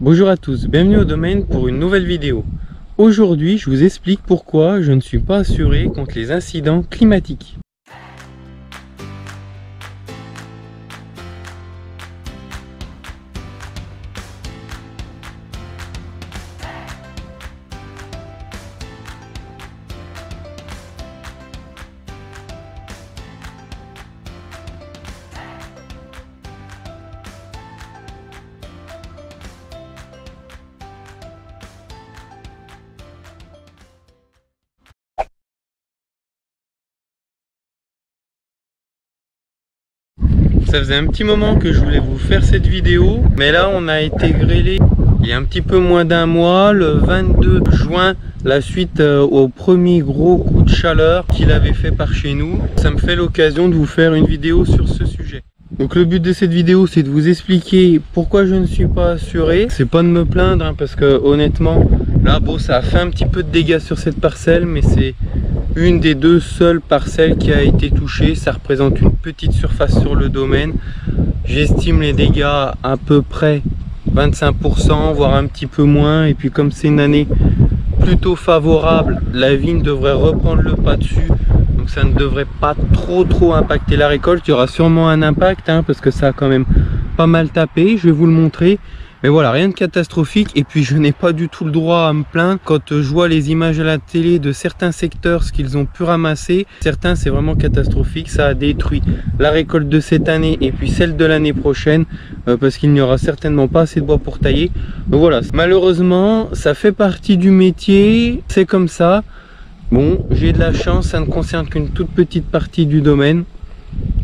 Bonjour à tous, bienvenue au domaine pour une nouvelle vidéo. Aujourd'hui, je vous explique pourquoi je ne suis pas assuré contre les incidents climatiques. Ça faisait un petit moment que je voulais vous faire cette vidéo, mais là on a été grêlé il y a un petit peu moins d'un mois, le 22 juin, la suite au premier gros coup de chaleur qu'il avait fait par chez nous. Ça me fait l'occasion de vous faire une vidéo sur ce sujet. Donc le but de cette vidéo, c'est de vous expliquer pourquoi je ne suis pas assuré. C'est pas de me plaindre hein, parce que honnêtement, là bon, ça a fait un petit peu de dégâts sur cette parcelle, mais c'est une des deux seules parcelles qui a été touchée. Ça représente une petite surface sur le domaine. J'estime les dégâts à peu près 25%, voire un petit peu moins. Et puis comme c'est une année plutôt favorable, la vigne devrait reprendre le pas dessus. Donc ça ne devrait pas trop impacter la récolte. Il y aura sûrement un impact hein, parce que ça a quand même pas mal tapé. Je vais vous le montrer. Mais voilà, rien de catastrophique. Et puis je n'ai pas du tout le droit à me plaindre quand je vois les images à la télé de certains secteurs, ce qu'ils ont pu ramasser. Certains, c'est vraiment catastrophique. Ça a détruit la récolte de cette année et puis celle de l'année prochaine parce qu'il n'y aura certainement pas assez de bois pour tailler. Donc voilà, malheureusement, ça fait partie du métier. C'est comme ça. Bon, j'ai de la chance, ça ne concerne qu'une toute petite partie du domaine.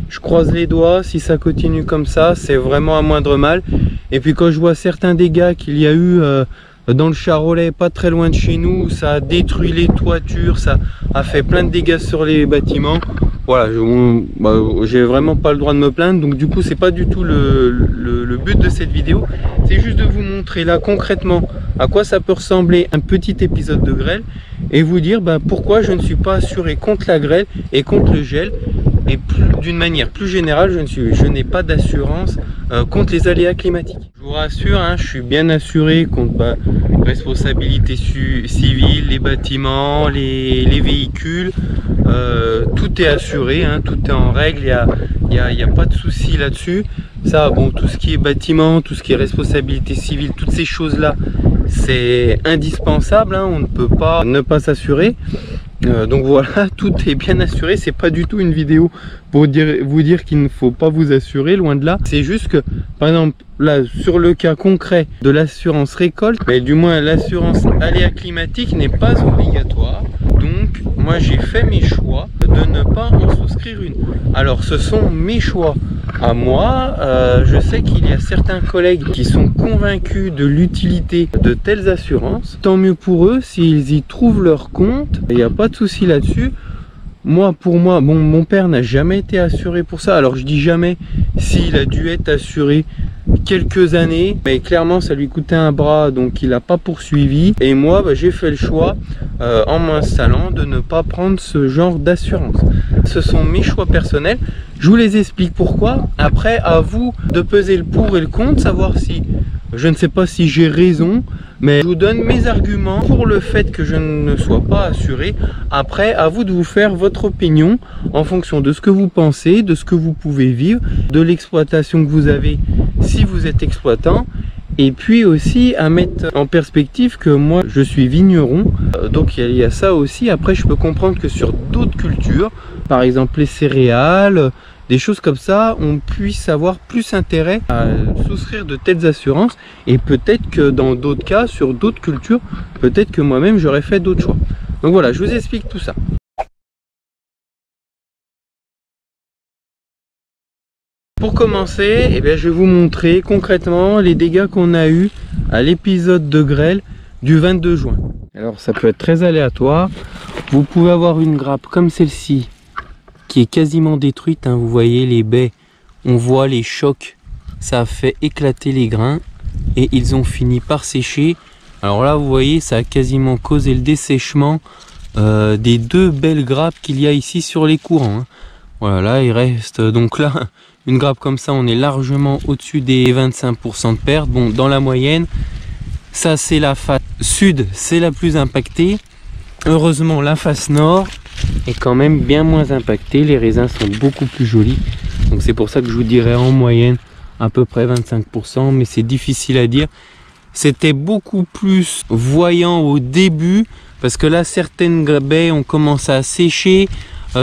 Je croise les doigts, si ça continue comme ça, c'est vraiment à moindre mal. Et puis quand je vois certains dégâts qu'il y a eu dans le Charolais, pas très loin de chez nous, ça a détruit les toitures, ça a fait plein de dégâts sur les bâtiments. Voilà, j'ai vraiment pas le droit de me plaindre. Donc du coup, c'est pas du tout le but de cette vidéo. C'est juste de vous montrer là concrètement à quoi ça peut ressembler un petit épisode de grêle et vous dire pourquoi je ne suis pas assuré contre la grêle et contre le gel. Et d'une manière plus générale, je n'ai pas d'assurance contre les aléas climatiques. Je vous rassure, hein, je suis bien assuré contre responsabilité civile, les bâtiments, les véhicules, tout est assuré, hein, tout est en règle, il n'y a pas de souci là-dessus. Ça, bon, tout ce qui est bâtiment, tout ce qui est responsabilité civile, toutes ces choses-là, c'est indispensable, hein, on ne peut pas ne pas s'assurer. Donc voilà, tout est bien assuré. C'est pas du tout une vidéo pour vous dire qu'il ne faut pas vous assurer, loin de là. C'est juste que, par exemple, là, sur le cas concret de l'assurance récolte, mais du moins l'assurance aléa climatique n'est pas obligatoire. Donc, moi j'ai fait mes choix de ne pas en souscrire une. Alors, ce sont mes choix à moi. Je sais qu'il y a certains collègues qui sont convaincus de l'utilité de telles assurances. Tant mieux pour eux s'ils y trouvent leur compte. Il n'y a pas de souci là-dessus. Moi, pour moi, bon, mon père n'a jamais été assuré pour ça. Alors je dis jamais, s'il a dû être assuré quelques années, mais clairement ça lui coûtait un bras, donc il n'a pas poursuivi. Et moi, j'ai fait le choix en m'installant de ne pas prendre ce genre d'assurance. Ce sont mes choix personnels. Je vous les explique pourquoi. Après, à vous de peser le pour et le contre, savoir si, je ne sais pas si j'ai raison, mais je vous donne mes arguments pour le fait que je ne sois pas assuré. Après, à vous de vous faire votre opinion en fonction de ce que vous pensez, de ce que vous pouvez vivre, de l'exploitation que vous avez si vous êtes exploitant. Et puis aussi à mettre en perspective que moi je suis vigneron, donc il y a ça aussi. Après je peux comprendre que sur d'autres cultures, par exemple les céréales, des choses comme ça, on puisse avoir plus intérêt à souscrire de telles assurances. Et peut-être que dans d'autres cas, sur d'autres cultures, peut-être que moi-même j'aurais fait d'autres choix. Donc voilà, je vous explique tout ça. Pour commencer, je vais vous montrer concrètement les dégâts qu'on a eu à l'épisode de grêle du 22 juin. Alors ça peut être très aléatoire. Vous pouvez avoir une grappe comme celle-ci qui est quasiment détruite, hein. Vous voyez les baies, on voit les chocs, ça a fait éclater les grains et ils ont fini par sécher. Alors là vous voyez, ça a quasiment causé le dessèchement des deux belles grappes qu'il y a ici sur les courants, hein. Voilà, là il reste donc là une grappe comme ça, on est largement au-dessus des 25% de perte. Bon, dans la moyenne, Ça c'est la face sud, c'est la plus impactée. Heureusement la face nord est quand même bien moins impactée. Les raisins sont beaucoup plus jolis. Donc c'est pour ça que je vous dirais en moyenne à peu près 25%, mais c'est difficile à dire. C'était beaucoup plus voyant au début, parce que là certaines baies ont commencé à sécher,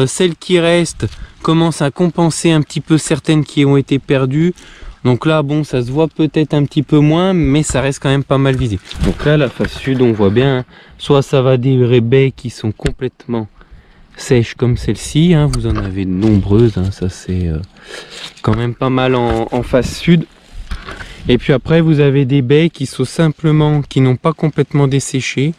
celles qui restent commencent à compenser un petit peu certaines qui ont été perdues. Donc là bon, ça se voit peut-être un petit peu moins, mais ça reste quand même pas mal visible. Donc là la face sud, on voit bien, soit ça va des baies qui sont complètement sèches comme celle-ci, hein, vous en avez de nombreuses, hein, ça c'est quand même pas mal en face sud. Et puis après vous avez des baies qui sont simplement, qui n'ont pas complètement desséché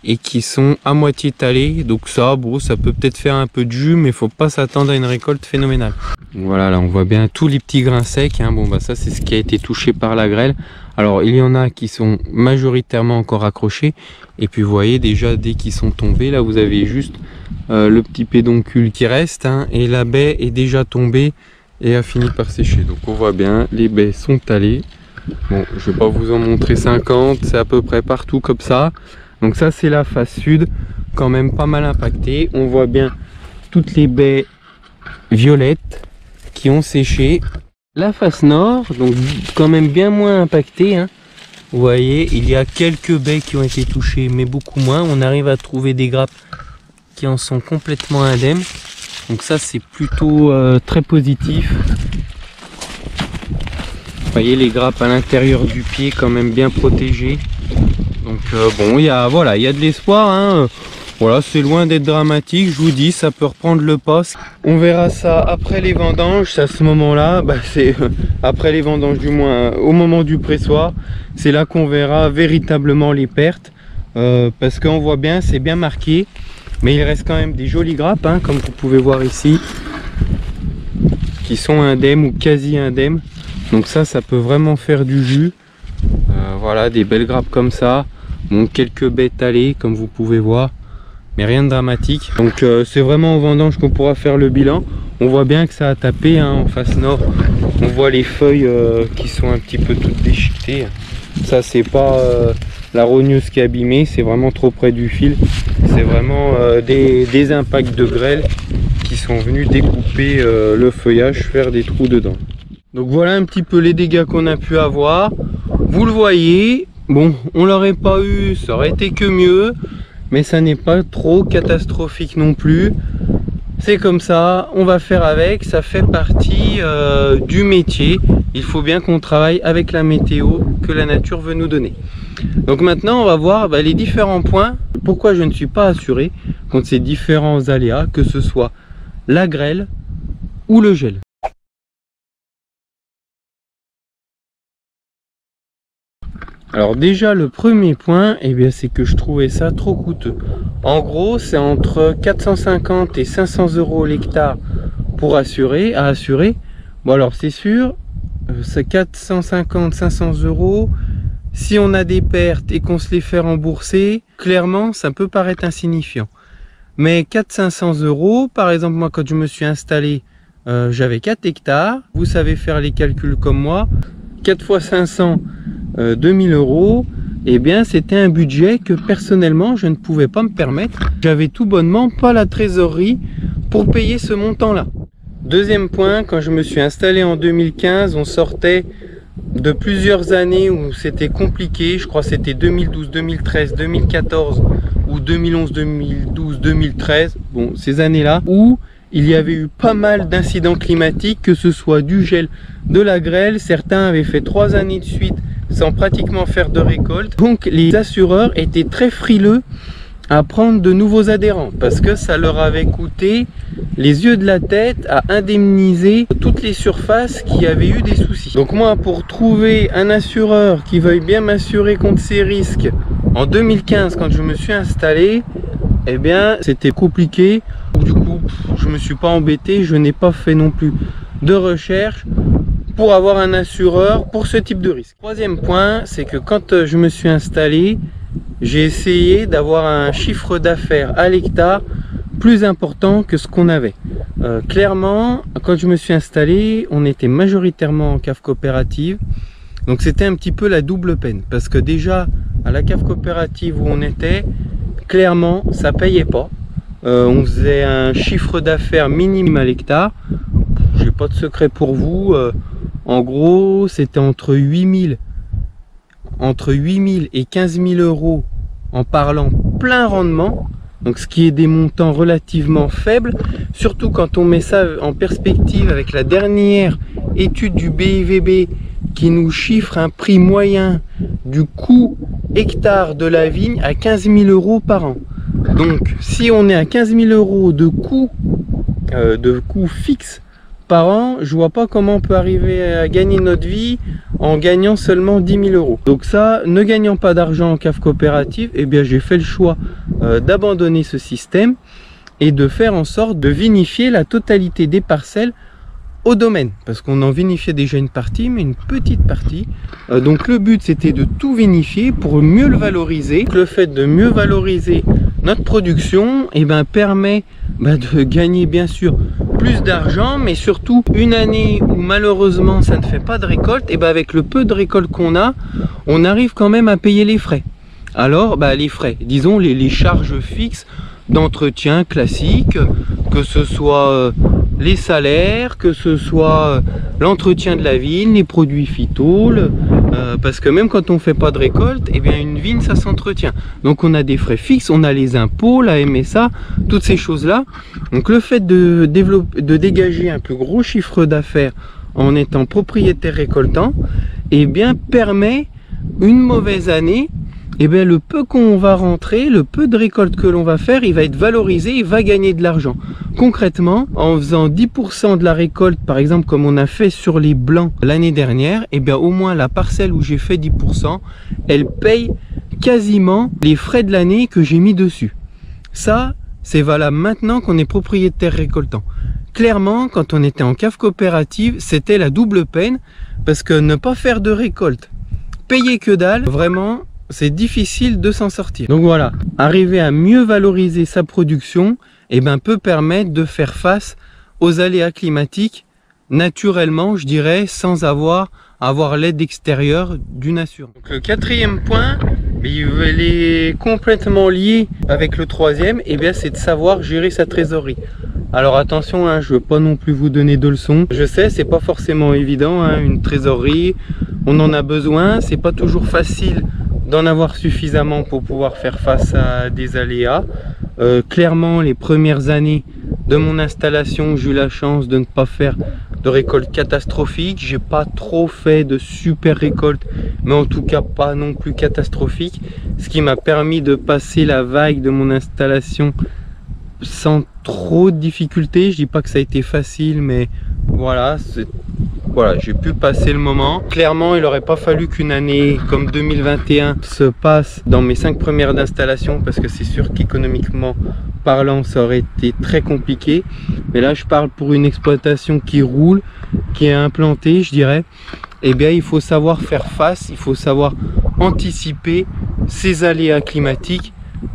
et qui sont à moitié talées. Donc ça, bon, ça peut peut-être faire un peu de jus, mais il faut pas s'attendre à une récolte phénoménale. Voilà, là on voit bien tous les petits grains secs, hein. Bon bah ça c'est ce qui a été touché par la grêle. Alors il y en a qui sont majoritairement encore accrochés, et puis vous voyez déjà dès qu'ils sont tombés, là vous avez juste le petit pédoncule qui reste, hein, et la baie est déjà tombée et a fini par sécher. Donc on voit bien, les baies sont talées. Bon, je vais pas vous en montrer 50, c'est à peu près partout comme ça. Donc ça c'est la face sud, quand même pas mal impactée. On voit bien toutes les baies violettes qui ont séché. La face nord, donc quand même bien moins impactée, hein. Vous voyez, il y a quelques baies qui ont été touchées, mais beaucoup moins. On arrive à trouver des grappes qui en sont complètement indemnes. Donc ça c'est plutôt très positif. Vous voyez les grappes à l'intérieur du pied quand même bien protégées. Donc bon, il y a de l'espoir, hein. Voilà, c'est loin d'être dramatique, je vous dis, ça peut reprendre le pas. On verra ça après les vendanges. À ce moment-là, bah, c'est après les vendanges, du moins au moment du pressoir, c'est là qu'on verra véritablement les pertes, parce qu'on voit bien, c'est bien marqué, mais il reste quand même des jolies grappes, hein, comme vous pouvez voir ici, qui sont indemnes ou quasi indemnes. Donc ça peut vraiment faire du jus. Voilà, des belles grappes comme ça. Bon, quelques baies talées comme vous pouvez voir, mais rien de dramatique. Donc c'est vraiment au vendange qu'on pourra faire le bilan. On voit bien que ça a tapé, hein, en face nord. On voit les feuilles qui sont un petit peu toutes déchiquetées. Ça c'est pas la rogneuse qui est abîmée, c'est vraiment trop près du fil. C'est vraiment des impacts de grêle qui sont venus découper le feuillage, faire des trous dedans. Donc voilà un petit peu les dégâts qu'on a pu avoir. Vous le voyez, bon, on l'aurait pas eu, ça aurait été que mieux, mais ça n'est pas trop catastrophique non plus. C'est comme ça, on va faire avec, ça fait partie du métier. Il faut bien qu'on travaille avec la météo que la nature veut nous donner. Donc maintenant on va voir les différents points, pourquoi je ne suis pas assuré contre ces différents aléas, que ce soit la grêle ou le gel. Alors déjà le premier point, c'est que je trouvais ça trop coûteux. En gros c'est entre 450 et 500 euros l'hectare pour assurer. Bon alors c'est sûr, c'est 450-500 euros. Si on a des pertes et qu'on se les fait rembourser, clairement ça peut paraître insignifiant. Mais 400-500 euros, par exemple moi quand je me suis installé, j'avais 4 hectares. Vous savez faire les calculs comme moi. 4 fois 500, 2000 euros, c'était un budget que personnellement je ne pouvais pas me permettre. J'avais tout bonnement pas la trésorerie pour payer ce montant là. Deuxième point, quand je me suis installé en 2015, on sortait de plusieurs années où c'était compliqué. Je crois que c'était 2012, 2013, 2014 ou 2011, 2012, 2013, bon ces années là où il y avait eu pas mal d'incidents climatiques, que ce soit du gel, de la grêle. Certains avaient fait 3 années de suite sans pratiquement faire de récolte. Donc les assureurs étaient très frileux à prendre de nouveaux adhérents parce que ça leur avait coûté les yeux de la tête à indemniser toutes les surfaces qui avaient eu des soucis. Donc moi, pour trouver un assureur qui veuille bien m'assurer contre ces risques en 2015 quand je me suis installé, c'était compliqué. Du coup je me suis pas embêté, je n'ai pas fait non plus de recherche pour avoir un assureur pour ce type de risque. Troisième point, c'est que quand je me suis installé, j'ai essayé d'avoir un chiffre d'affaires à l'hectare plus important que ce qu'on avait. Clairement, quand je me suis installé, on était majoritairement en cave coopérative. Donc c'était un petit peu la double peine, parce que déjà à la cave coopérative où on était, clairement ça payait pas. On faisait un chiffre d'affaires minime à l'hectare. J'ai pas de secret pour vous. En gros, c'était entre 8 000 et 15 000 euros en parlant plein rendement. Donc ce qui est des montants relativement faibles, surtout quand on met ça en perspective avec la dernière étude du BIVB qui nous chiffre un prix moyen du coût hectare de la vigne à 15 000 euros par an. Donc si on est à 15 000 euros de coût fixe par an, je vois pas comment on peut arriver à gagner notre vie en gagnant seulement 10 000 euros. Donc ça, ne gagnant pas d'argent en cave coopérative, eh bien j'ai fait le choix d'abandonner ce système et de faire en sorte de vinifier la totalité des parcelles au domaine, parce qu'on en vinifiait déjà une partie, mais une petite partie. Donc le but c'était de tout vinifier pour mieux le valoriser. Le fait de mieux valoriser notre production permet de gagner bien sûr plus d'argent, mais surtout une année où malheureusement ça ne fait pas de récolte, avec le peu de récolte qu'on a, on arrive quand même à payer les frais. Alors les frais, disons les charges fixes d'entretien classiques, que ce soit les salaires, que ce soit l'entretien de la vigne, les produits phyto, parce que même quand on fait pas de récolte, une vigne ça s'entretient. Donc on a des frais fixes, on a les impôts, la MSA, toutes ces choses là. Donc le fait de dégager un plus gros chiffre d'affaires en étant propriétaire récoltant, permet une mauvaise année, le peu qu'on va rentrer, le peu de récolte que l'on va faire, il va être valorisé, il va gagner de l'argent. Concrètement, en faisant 10% de la récolte, par exemple comme on a fait sur les blancs l'année dernière, au moins la parcelle où j'ai fait 10%, elle paye quasiment les frais de l'année que j'ai mis dessus. Ça, c'est valable maintenant qu'on est propriétaire récoltant. Clairement, quand on était en cave coopérative, c'était la double peine, parce que ne pas faire de récolte, payer que dalle, vraiment, c'est difficile de s'en sortir. Donc voilà, arriver à mieux valoriser sa production peut permettre de faire face aux aléas climatiques naturellement, je dirais, sans avoir l'aide extérieure d'une assurance. Donc le quatrième point, il est complètement lié avec le troisième, c'est de savoir gérer sa trésorerie. Alors attention, je veux pas non plus vous donner de leçons. Je sais, c'est pas forcément évident, une trésorerie, on en a besoin, c'est pas toujours facile d'en avoir suffisamment pour pouvoir faire face à des aléas. Clairement, les premières années de mon installation, j'ai eu la chance de ne pas faire de récolte catastrophique. J'ai pas trop fait de super récolte, mais en tout cas pas non plus catastrophique, ce qui m'a permis de passer la vague de mon installation sans trop de difficultés. Je dis pas que ça a été facile, mais voilà, j'ai pu passer le moment. Clairement, il n'aurait pas fallu qu'une année comme 2021 se passe dans mes 5 premières d'installation, parce que c'est sûr qu'économiquement parlant, ça aurait été très compliqué. Mais là, je parle pour une exploitation qui roule, qui est implantée, je dirais. Il faut savoir faire face, il faut savoir anticiper ces aléas climatiques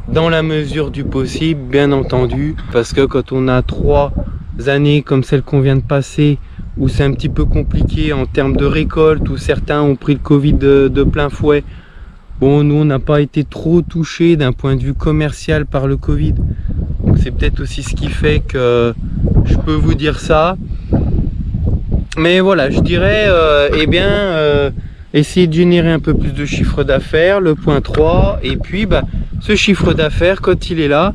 dans la mesure du possible, bien entendu. Parce que quand on a 3 années comme celle qu'on vient de passer, où c'est un petit peu compliqué en termes de récolte, où certains ont pris le Covid de plein fouet. Bon, nous, on n'a pas été trop touchés d'un point de vue commercial par le Covid. Donc c'est peut-être aussi ce qui fait que je peux vous dire ça. Mais voilà, je dirais, essayer de générer un peu plus de chiffre d'affaires, le point 3. Et puis, ce chiffre d'affaires, quand il est là,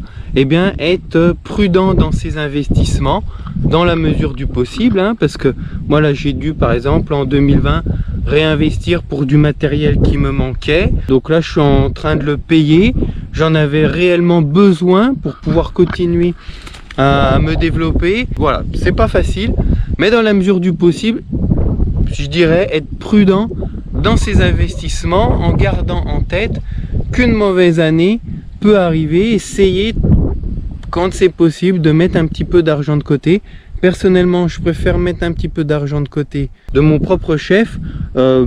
être prudent dans ses investissements, dans la mesure du possible, parce que moi là j'ai dû par exemple en 2020 réinvestir pour du matériel qui me manquait. Donc là je suis en train de le payer, j'en avais réellement besoin pour pouvoir continuer à me développer. Voilà, c'est pas facile, mais dans la mesure du possible, je dirais être prudent dans ses investissements en gardant en tête qu'une mauvaise année peut arriver. Essayer quand c'est possible de mettre un petit peu d'argent de côté. Personnellement, je préfère mettre un petit peu d'argent de côté de mon propre chef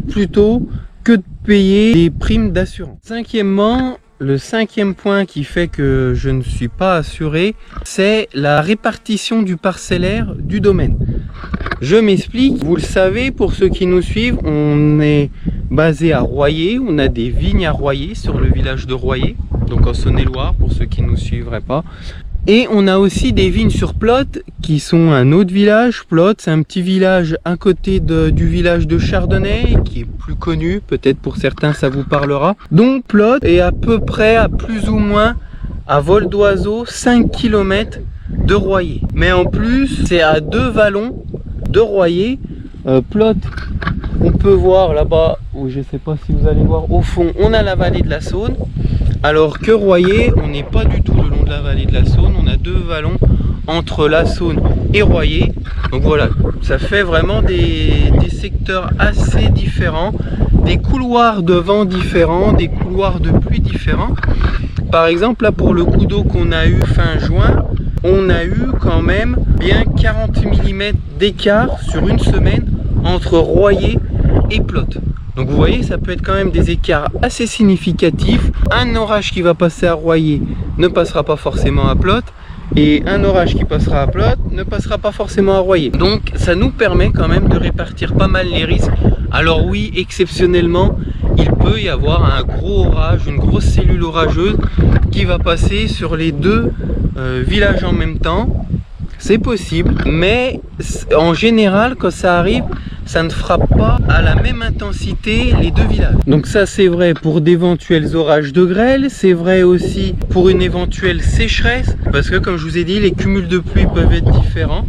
plutôt que de payer des primes d'assurance. Cinquièmement, le 5e point qui fait que je ne suis pas assuré, c'est la répartition du parcellaire du domaine. Je m'explique, vous le savez, pour ceux qui nous suivent, on est basé à Royer, on a des vignes à Royer, sur le village de Royer, donc en Saône-et-Loire, pour ceux qui ne nous suivraient pas. Et on a aussi des vignes sur Plotte, qui sont un autre village. Plotte, c'est un petit village à côté du village de Chardonnay, qui est plus connu, peut-être pour certains ça vous parlera. Donc Plotte est à peu près, à plus ou moins, à vol d'oiseau, 5 km de Royer. Mais en plus, c'est à 2 vallons de Royer. Plotte, on peut voir là-bas, ou je ne sais pas si vous allez voir, au fond, on a la vallée de la Saône. Alors que Royer, on n'est pas du tout le long de la vallée de la Saône, on a 2 vallons entre la Saône et Royer. Donc voilà, ça fait vraiment des secteurs assez différents, des couloirs de vent différents, des couloirs de pluie différents. Par exemple, là pour le coup d'eau qu'on a eu fin juin, on a eu quand même bien 40 mm d'écart sur une semaine entre Royer et Plotte. Donc vous voyez, ça peut être quand même des écarts assez significatifs. Un orage qui va passer à Royer ne passera pas forcément à Plotte, et un orage qui passera à Plotte ne passera pas forcément à Royer. Donc ça nous permet quand même de répartir pas mal les risques. Alors oui, exceptionnellement, il peut y avoir un gros orage, une grosse cellule orageuse qui va passer sur les 2 villages en même temps. C'est possible, mais en général, quand ça arrive, ça ne frappe pas à la même intensité les 2 villages. Donc ça c'est vrai pour d'éventuels orages de grêle, c'est vrai aussi pour une éventuelle sécheresse, parce que comme je vous ai dit, les cumuls de pluie peuvent être différents.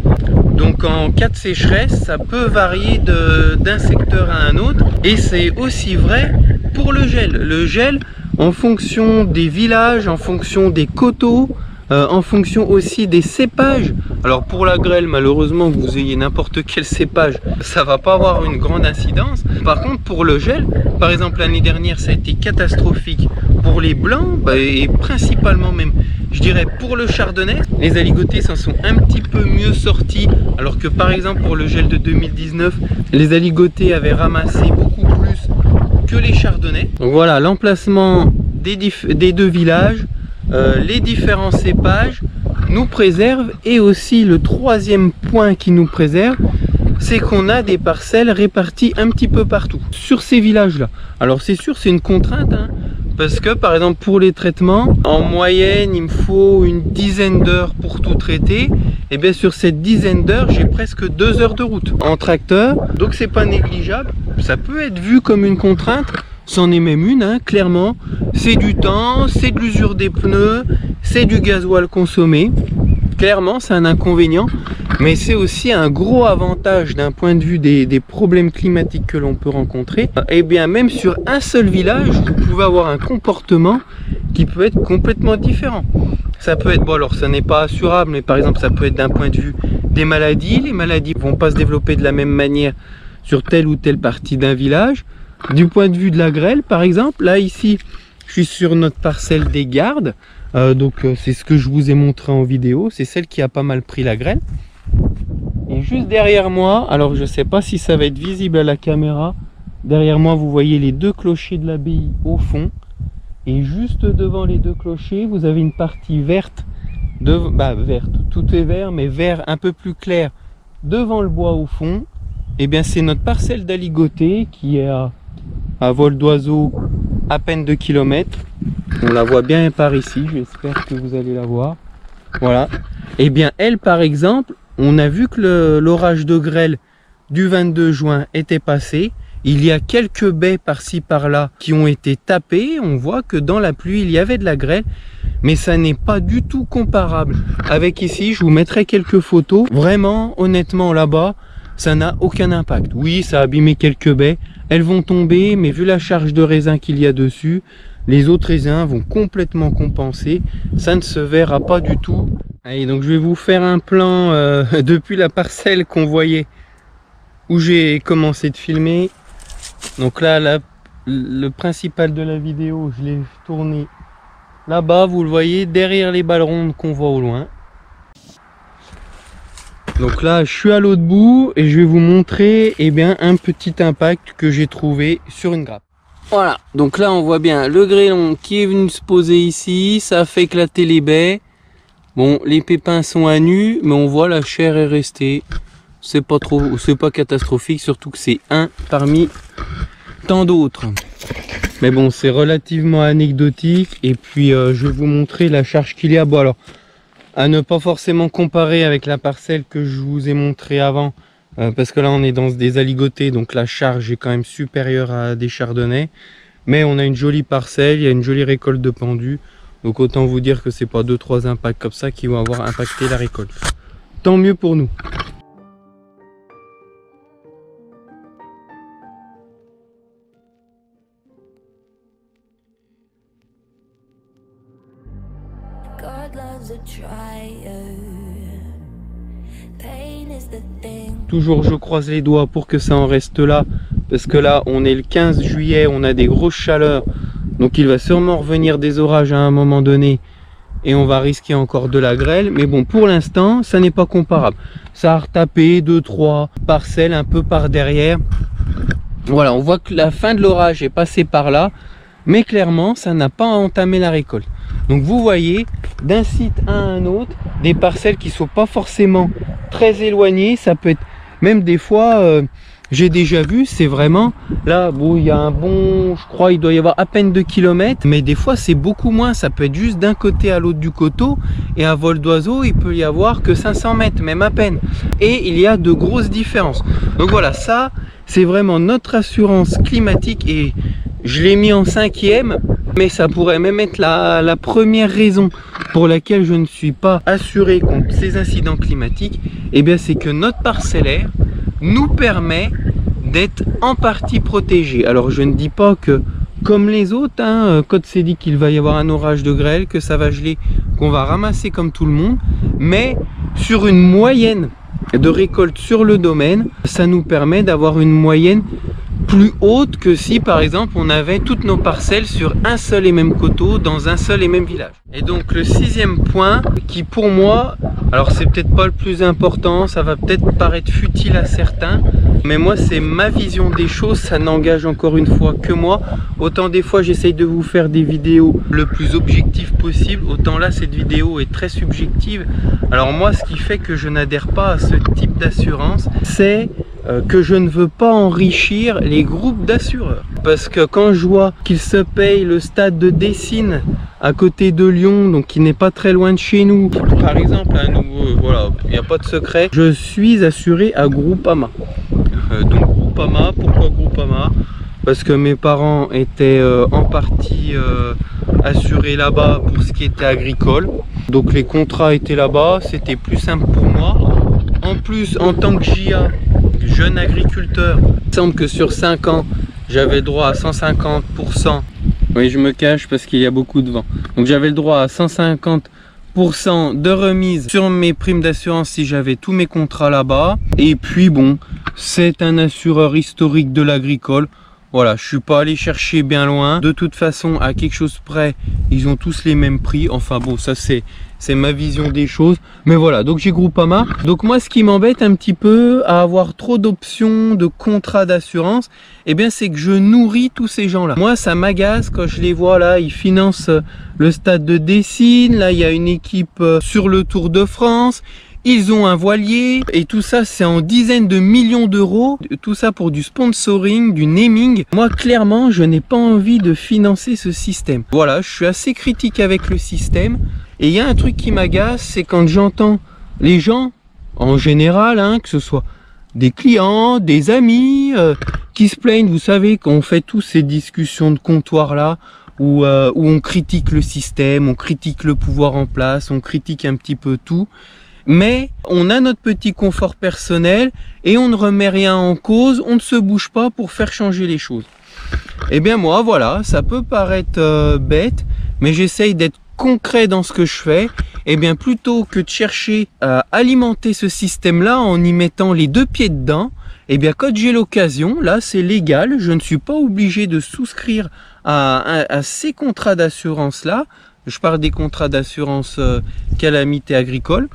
Donc en cas de sécheresse, ça peut varier d'un secteur à un autre, et c'est aussi vrai pour le gel. Le gel, en fonction des villages, en fonction des coteaux, en fonction aussi des cépages. Alors pour la grêle, malheureusement, que vous ayez n'importe quel cépage, ça va pas avoir une grande incidence. Par contre pour le gel, par exemple l'année dernière ça a été catastrophique pour les blancs, et principalement même je dirais pour le chardonnay. Les aligotés s'en sont un petit peu mieux sortis, alors que par exemple pour le gel de 2019, les aligotés avaient ramassé beaucoup plus que les chardonnays. Donc voilà l'emplacement des 2 villages. Les différents cépages nous préservent, et aussi le 3e point qui nous préserve, c'est qu'on a des parcelles réparties un petit peu partout sur ces villages là. Alors c'est sûr, c'est une contrainte, hein, parce que par exemple pour les traitements, en moyenne il me faut une dizaine d'heures pour tout traiter, et bien sur cette dizaine d'heures j'ai presque 2 heures de route en tracteur, donc c'est pas négligeable. Ça peut être vu comme une contrainte, c'en est même une, hein, clairement. C'est du temps, c'est de l'usure des pneus, c'est du gasoil consommé. Clairement, c'est un inconvénient, mais c'est aussi un gros avantage d'un point de vue des problèmes climatiques que l'on peut rencontrer. Et bien même sur un seul village, vous pouvez avoir un comportement qui peut être complètement différent. Ça peut être, bon alors ça n'est pas assurable, mais par exemple ça peut être d'un point de vue des maladies. Les maladies ne vont pas se développer de la même manière sur telle ou telle partie d'un village. Du point de vue de la grêle, par exemple, là ici, je suis sur notre parcelle des Gardes, donc c'est ce que je vous ai montré en vidéo, c'est celle qui a pas mal pris la grêle. Et juste derrière moi, alors je ne sais pas si ça va être visible à la caméra, derrière moi vous voyez les 2 clochers de l'abbaye au fond, et juste devant les 2 clochers, vous avez une partie verte, verte, tout est vert, mais vert un peu plus clair devant le bois au fond. Et bien c'est notre parcelle d'aligoté qui est à vol d'oiseau à peine 2 km. On la voit bien par ici, j'espère que vous allez la voir. Voilà. Et bien elle par exemple, on a vu que l'orage de grêle du 22 juin était passé. Il y a quelques baies par-ci par-là qui ont été tapées. On voit que dans la pluie il y avait de la grêle, mais ça n'est pas du tout comparable avec ici. Je vous mettrai quelques photos. Vraiment, honnêtement, là-bas, ça n'a aucun impact. Oui, ça a abîmé quelques baies, elles vont tomber, mais vu la charge de raisin qu'il y a dessus, les autres raisins vont complètement compenser. Ça ne se verra pas du tout. Allez, donc je vais vous faire un plan depuis la parcelle qu'on voyait où j'ai commencé de filmer. Donc là, le principal de la vidéo, je l'ai tourné là-bas, vous le voyez, derrière les balles rondes qu'on voit au loin. Donc là, je suis à l'autre bout et je vais vous montrer un petit impact que j'ai trouvé sur une grappe. Voilà, donc là on voit bien le grêlon qui est venu se poser ici, ça a fait éclater les baies. Bon, les pépins sont à nu, mais on voit la chair est restée. c'est pas catastrophique, surtout que c'est un parmi tant d'autres. Mais bon, c'est relativement anecdotique. Et puis je vais vous montrer la charge qu'il y a. Bon, alors à ne pas forcément comparer avec la parcelle que je vous ai montré avant, parce que là on est dans des aligotés, donc la charge est quand même supérieure à des chardonnays. Mais on a une jolie parcelle, il y a une jolie récolte de pendus. Donc autant vous dire que c'est pas 2-3 impacts comme ça qui vont avoir impacté la récolte. Tant mieux pour nous. Toujours je croise les doigts pour que ça en reste là, parce que là on est le 15 juillet, on a des grosses chaleurs, donc il va sûrement revenir des orages à un moment donné et on va risquer encore de la grêle. Mais bon, pour l'instant ça n'est pas comparable, ça a retapé 2-3 parcelles un peu par derrière. Voilà, on voit que la fin de l'orage est passée par là, mais clairement ça n'a pas entamé la récolte. Donc vous voyez, d'un site à un autre, des parcelles qui sont pas forcément très éloignées. Ça peut être même des fois, j'ai déjà vu, c'est vraiment là, bon, il y a un bon, je crois il doit y avoir à peine 2 km, mais des fois c'est beaucoup moins. Ça peut être juste d'un côté à l'autre du coteau, et à vol d'oiseau il peut y avoir que 500 mètres, même à peine, et il y a de grosses différences. Donc voilà, ça c'est vraiment notre assurance climatique, et je l'ai mis en 5e, mais ça pourrait même être la première raison pour laquelle je ne suis pas assuré contre ces incidents climatiques. Et bien c'est que notre parcellaire nous permet d'être en partie protégé. Alors je ne dis pas que comme les autres, Code s'est dit qu'il va y avoir un orage de grêle, que ça va geler, qu'on va ramasser comme tout le monde, mais sur une moyenne de récolte sur le domaine, ça nous permet d'avoir une moyenne plus haute que si par exemple on avait toutes nos parcelles sur un seul et même coteau dans un seul et même village. Et donc le 6e point qui pour moi, alors c'est peut-être pas le plus important, ça va peut-être paraître futile à certains, mais moi c'est ma vision des choses, ça n'engage encore une fois que moi. Autant des fois j'essaye de vous faire des vidéos le plus objectif possible, autant là cette vidéo est très subjective. Alors moi ce qui fait que je n'adhère pas à ce type d'assurance, c'est que je ne veux pas enrichir les groupes d'assureurs. Parce que quand je vois qu'ils se payent le stade de Dessines à côté de Lyon, donc qui n'est pas très loin de chez nous, par exemple, voilà, il n'y a pas de secret, je suis assuré à Groupama. Donc Groupama, pourquoi Groupama? Parce que mes parents étaient en partie assurés là-bas pour ce qui était agricole. Donc les contrats étaient là-bas, c'était plus simple pour moi. En plus, en tant que JA, jeune agriculteur, il semble que sur 5 ans, j'avais le droit à 150%. Oui, je me cache parce qu'il y a beaucoup de vent. Donc j'avais le droit à 150% de remise sur mes primes d'assurance si j'avais tous mes contrats là-bas. Et puis bon, c'est un assureur historique de l'agricole. Voilà, je suis pas allé chercher bien loin. De toute façon, à quelque chose près, ils ont tous les mêmes prix. Enfin bon, ça c'est ma vision des choses. Mais voilà, donc j'ai Groupama. Donc moi, ce qui m'embête un petit peu à avoir trop d'options de contrats d'assurance, eh bien c'est que je nourris tous ces gens-là. Moi, ça m'agace quand je les vois là, ils financent le stade de Dessines. Là, il y a une équipe sur le Tour de France. Ils ont un voilier et tout ça c'est en dizaines de millions d'euros. Tout ça pour du sponsoring, du naming. Moi clairement je n'ai pas envie de financer ce système. Voilà, je suis assez critique avec le système. Et il y a un truc qui m'agace, c'est quand j'entends les gens en général, que ce soit des clients, des amis, qui se plaignent. Vous savez qu'on fait tous ces discussions de comptoir là, où on critique le système, on critique le pouvoir en place, on critique un petit peu tout. Mais on a notre petit confort personnel et on ne remet rien en cause, on ne se bouge pas pour faire changer les choses. Et bien moi voilà, ça peut paraître bête, mais j'essaye d'être concret dans ce que je fais. Et bien plutôt que de chercher à alimenter ce système là en y mettant les 2 pieds dedans, et bien quand j'ai l'occasion, là c'est légal, je ne suis pas obligé de souscrire à ces contrats d'assurance là. Je parle des contrats d'assurance calamité agricole.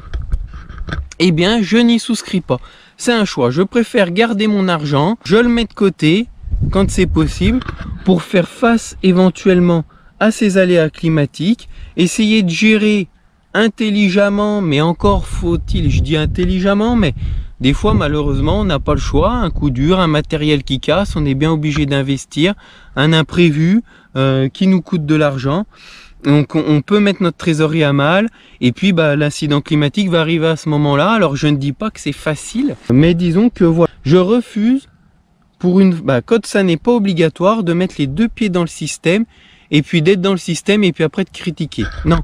Eh bien je n'y souscris pas, c'est un choix. Je préfère garder mon argent, je le mets de côté quand c'est possible pour faire face éventuellement à ces aléas climatiques, essayer de gérer intelligemment, mais encore faut-il, je dis intelligemment, mais Des fois, malheureusement, on n'a pas le choix. Un coup dur, un matériel qui casse, on est bien obligé d'investir. Un imprévu qui nous coûte de l'argent. Donc, on peut mettre notre trésorerie à mal. Et puis, l'incident climatique va arriver à ce moment-là. Alors, je ne dis pas que c'est facile. Mais disons que voilà, je refuse, quand ça n'est pas obligatoire, de mettre les deux pieds dans le système. Et puis d'être dans le système et puis après de critiquer. Non,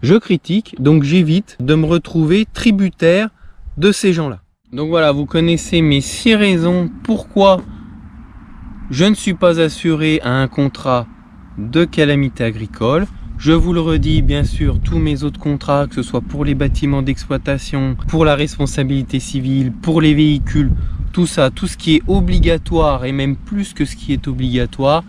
je critique, donc j'évite de me retrouver tributaire de ces gens-là. Donc voilà, vous connaissez mes 6 raisons pourquoi je ne suis pas assuré à un contrat de calamité agricole. Je vous le redis, bien sûr, tous mes autres contrats, que ce soit pour les bâtiments d'exploitation, pour la responsabilité civile, pour les véhicules, tout ça, tout ce qui est obligatoire et même plus que ce qui est obligatoire,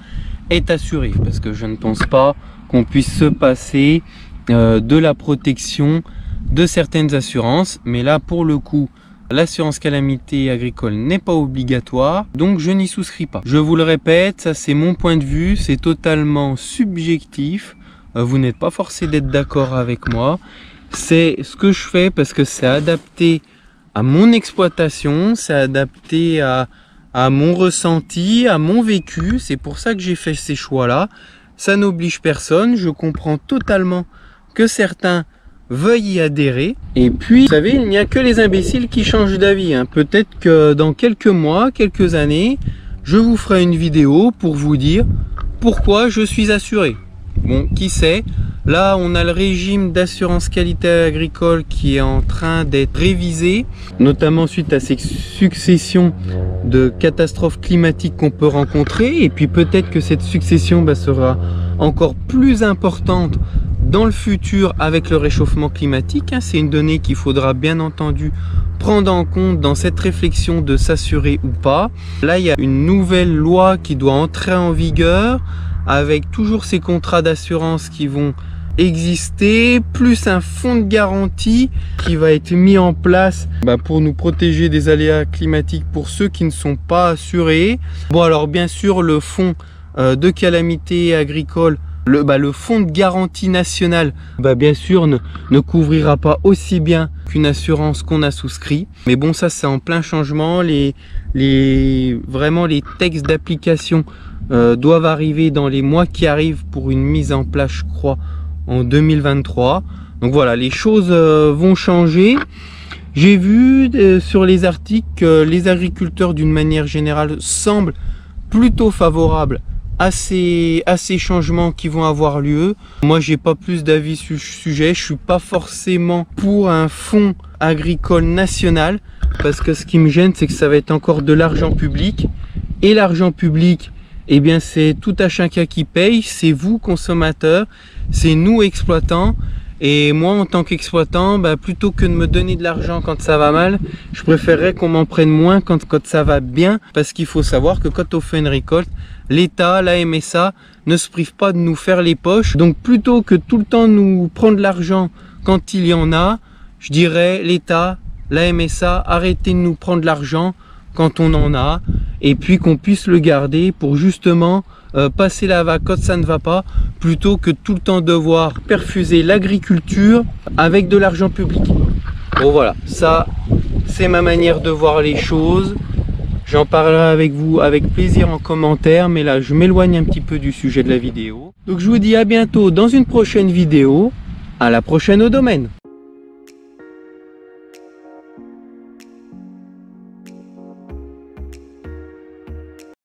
est assuré, parce que je ne pense pas qu'on puisse se passer de la protection de certaines assurances, mais là pour le coup l'assurance calamité agricole n'est pas obligatoire, donc je n'y souscris pas. Je vous le répète, ça c'est mon point de vue, c'est totalement subjectif, vous n'êtes pas forcé d'être d'accord avec moi, c'est ce que je fais parce que c'est adapté à mon exploitation, c'est adapté à mon ressenti, à mon vécu. C'est pour ça que j'ai fait ces choix-là. Ça n'oblige personne. Je comprends totalement que certains veuillent y adhérer. Et puis, vous savez, il n'y a que les imbéciles qui changent d'avis. Peut-être que dans quelques mois, quelques années, je vous ferai une vidéo pour vous dire pourquoi je suis assuré. Bon, qui sait? Là, on a le régime d'assurance qualité agricole qui est en train d'être révisé, notamment suite à ces successions de catastrophes climatiques qu'on peut rencontrer. Et puis peut-être que cette succession sera encore plus importante dans le futur avec le réchauffement climatique. C'est une donnée qu'il faudra bien entendu prendre en compte dans cette réflexion de s'assurer ou pas. Là, il y a une nouvelle loi qui doit entrer en vigueur, avec toujours ces contrats d'assurance qui vont exister, plus un fonds de garantie qui va être mis en place pour nous protéger des aléas climatiques pour ceux qui ne sont pas assurés. Bon, alors bien sûr, le fonds de calamité agricole, le fonds de garantie nationale, bien sûr ne couvrira pas aussi bien qu'une assurance qu'on a souscrit. Mais bon, ça c'est en plein changement. Vraiment les textes d'application doivent arriver dans les mois qui arrivent pour une mise en place, je crois, en 2023. Donc voilà, les choses vont changer. J'ai vu sur les articles que les agriculteurs d'une manière générale semblent plutôt favorables à ces changements qui vont avoir lieu. Moi, j'ai pas plus d'avis sur le sujet. Je suis pas forcément pour un fonds agricole national, parce que ce qui me gêne, c'est que ça va être encore de l'argent public, et l'argent public, eh bien, c'est tout à chacun qui paye. C'est vous consommateurs, c'est nous exploitants. Et moi, en tant qu'exploitant, plutôt que de me donner de l'argent quand ça va mal, je préférerais qu'on m'en prenne moins quand ça va bien, parce qu'il faut savoir que quand on fait une récolte, l'État, la MSA, ne se prive pas de nous faire les poches. Donc plutôt que tout le temps nous prendre de l'argent quand il y en a, je dirais l'État, la MSA, arrêtez de nous prendre de l'argent quand on en a, et puis qu'on puisse le garder pour justement passer la vague quand ça ne va pas, plutôt que tout le temps devoir perfuser l'agriculture avec de l'argent public. Bon voilà, ça c'est ma manière de voir les choses. J'en parlerai avec vous avec plaisir en commentaire, mais là je m'éloigne un petit peu du sujet de la vidéo. Donc je vous dis à bientôt dans une prochaine vidéo. À la prochaine au domaine.